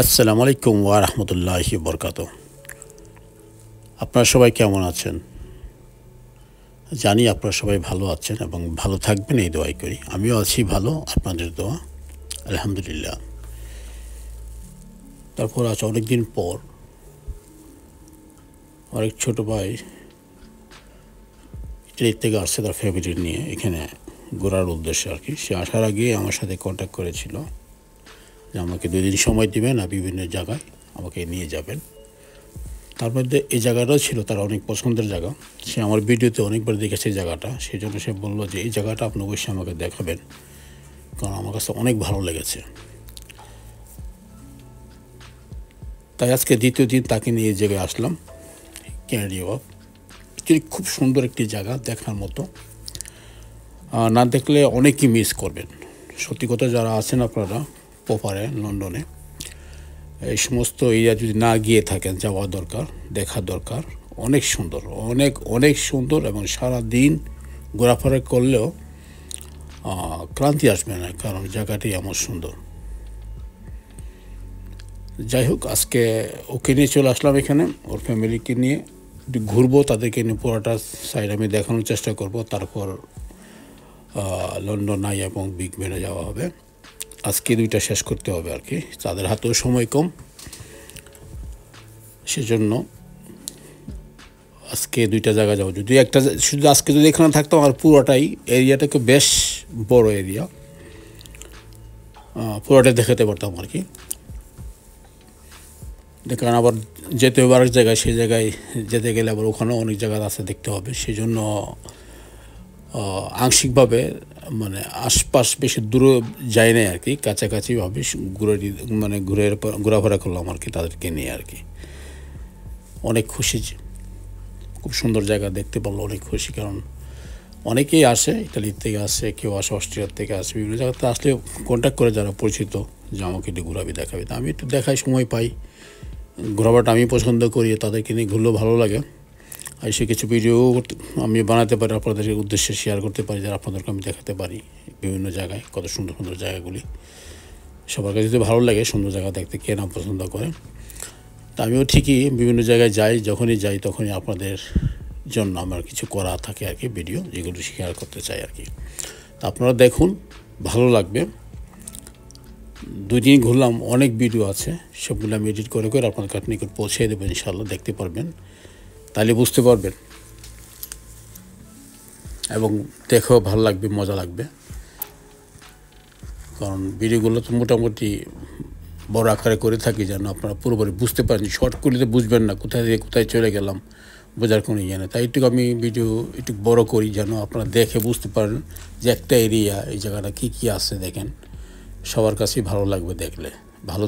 আসসালামু আলাইকুম ওয়া রাহমাতুল্লাহি ওয়া বারাকাতুহু। আপনারা সবাই কেমন আছেন? জানি আপনারা সবাই ভালো আছেন এবং ভালো থাকবেন এই দোয়াই করি। আমিও আছি ভালো, আপনাদের দোয়া। আলহামদুলিল্লাহ। তারপর আজ অনেকদিন পর আরেক ছোট ভাই ইতালি থেকে আসছে তার ফ্যামিলি নিয়ে এখানে ঘোরার উদ্দেশ্যে আর কি। সে আসার আগে আমার সাথে কন্ট্যাক্ট করেছিল যে আমাকে 2 দিন সময় দিবেন আর বিভিন্ন জায়গায় আমাকে নিয়ে যাবেন। তার মধ্যে এই জায়গাটাও ছিল তার অনেক পছন্দের জায়গা। সে আমার ভিডিওতে অনেকবার দেখেছে এই জায়গাটা। সেই জন্য সে বলল যে এই জায়গাটা আপনি অবশ্যই আমাকে দেখাবেন, কারণ আমার কাছে অনেক ভালো লেগেছে। তাই আজকে দ্বিতীয় দিন তাকে নিয়ে এই জায়গায় আসলাম, ক্যানারি ওয়াক। অ্যাকচুয়ালি খুব সুন্দর একটি জায়গা, দেখার মতো। না দেখলে অনেকই মিস করবেন। সত্যি কথা, যারা আছেন আপনারা প্রপারে লন্ডনে, এই সমস্ত এরিয়া যদি না গিয়ে থাকেন, যাওয়া দরকার, দেখা দরকার। অনেক সুন্দর, অনেক অনেক সুন্দর, এবং সারা দিন ঘোরাফেরা করলেও ক্লান্তি আসবে না, কারণ জায়গাটি এমন সুন্দর। যাই হোক, আজকে ওকে নিয়ে চলে আসলাম এখানে, ওর ফ্যামিলিকে নিয়ে একটু ঘুরবো, তাদেরকে নিয়ে পুরোটা সাইড আমি দেখানোর চেষ্টা করব। তারপর লন্ডন আই এবং বিগ বেনে যাওয়া হবে। আজকে 2টা শেষ করতে হবে আর কি, তাদের হাতেও সময় কম, সেজন্য আজকে 2টা জায়গা যাবো। যদি একটা শুধু আজকে যদি এখানে থাকতাম, আর পুরোটাই এরিয়াটাকে বেশ বড় এরিয়া, পুরোটাই দেখাতে পারতাম আর কি। কারণ আবার যেতে হবে আরেক জায়গায়, সেই জায়গায় যেতে গেলে আবার ওখানেও অনেক জায়গা আছে দেখতে হবে। সেই জন্য আংশিকভাবে মানে আশপাশ বেশি দূরে যাই নাই আর কি, কাছাকাছিভাবে ঘোরাফেরা করলাম আর কি, তাদেরকে নিয়ে আর কি। অনেক খুশি, খুব সুন্দর জায়গা দেখতে পারলো, অনেক খুশি। কারণ অনেকেই আসে, ইতালির থেকে আসে, কেউ আসে অস্ট্রিয়ার থেকে আসে, বিভিন্ন জায়গাতে আসলে কন্ট্যাক্ট করে যারা পরিচিত, যে আমাকে একটু ঘোরাবি দেখাবি। তা আমি একটু দেখাই, সময় পাই, ঘোরাবাটা আমি পছন্দ করি, তাদেরকে নিয়ে ঘুরলেও ভালো লাগে। আর সে কিছু ভিডিও আমি বানাতে পারি, আপনাদের উদ্দেশ্যে শেয়ার করতে পারি, যারা আপনাদেরকে আমি দেখাতে পারি বিভিন্ন জায়গায় কত সুন্দর সুন্দর জায়গাগুলি। সবার কাছে যদি ভালো লাগে, সুন্দর জায়গা দেখতে কে না পছন্দ করে। তা আমিও ঠিকই বিভিন্ন জায়গায় যাই, যখনই যাই তখনই আপনাদের জন্য আমার কিছু করা থাকে আর কি, ভিডিও যেগুলো শেয়ার করতে চাই আর কি। তা আপনারা দেখুন, ভালো লাগবে। 2 দিন ঘুরলাম, অনেক ভিডিও আছে, সবগুলো আমি এডিট করে করে আপনার কাছে নিকট পৌঁছে দেবো, ইনশাআল্লাহ দেখতে পারবেন, তাহলে বুঝতে পারবেন এবং দেখেও ভালো লাগবে, মজা লাগবে। কারণ ভিডিওগুলো তো মোটামুটি বড় আকারে করে থাকি, যেন আপনারা পুরোপুরি বুঝতে পারেন। শর্ট করলে তো বুঝবেন না, কোথায় থেকে কোথায় চলে গেলাম, বোঝার কোনো ইয়ে নেই। তাই একটু আমি ভিডিও একটু বড় করি, যেন আপনারা দেখে বুঝতে পারেন যে একটা এরিয়া, এই জায়গাটা কী কী আছে। দেখেন, সবার কাছেই ভালো লাগবে দেখলে। ভালো